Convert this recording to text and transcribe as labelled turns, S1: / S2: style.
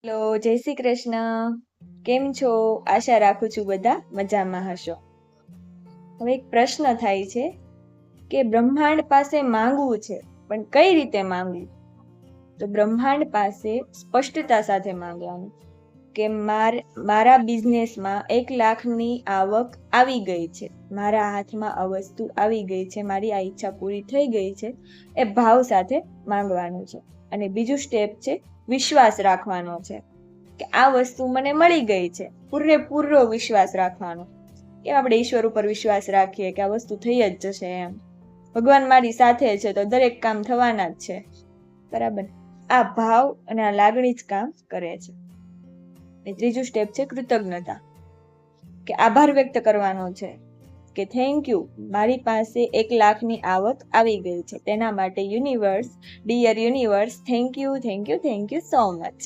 S1: Hello, જય શ્રી કૃષ્ણ. કેમ છો? આશા રાખું છું બધા મજામાં હશો. હવે એક પ્રશ્ન થાય છે કે બ્રહ્માંડ પાસે માંગવું છે, પણ કઈ રીતે માંગવું? તો બ્રહ્માંડ પાસે સ્પષ્ટતા સાથે માંગવાનું કે મારા બિઝનેસમાં 1,00,000ની આવક આવી ગઈ છે, મારા હાથમાં આ વસ્તુ આવી ગઈ છે, મારી આ ઈચ્છા પૂરી થઈ ગઈ છે, એ ભાવ સાથે માંગવાનું છે. અને બીજું સ્ટેપ છે વિશ્વાસ રાખવાનો છે કે આ વસ્તુ મને મળી ગઈ છે. પૂરેપૂરો વિશ્વાસ રાખવાનો. કેમ આપણે ઈશ્વર ઉપર વિશ્વાસ રાખીએ કે આ વસ્તુ થઈ જ જશે એમ. ભગવાન મારી સાથે છે તો દરેક કામ થવાના જ છે. બરાબર. આ ભાવ અને આ લાગણી જ કામ કરે છે. ત્રીજું સ્ટેપ છે કૃતજ્ઞતા, કે આભાર વ્યક્ત કરવાનો છે કે થેન્ક યુ, મારી પાસે 1,00,000ની આવક આવી ગઈ છે, તેના માટે universe, dear universe, thank you so much.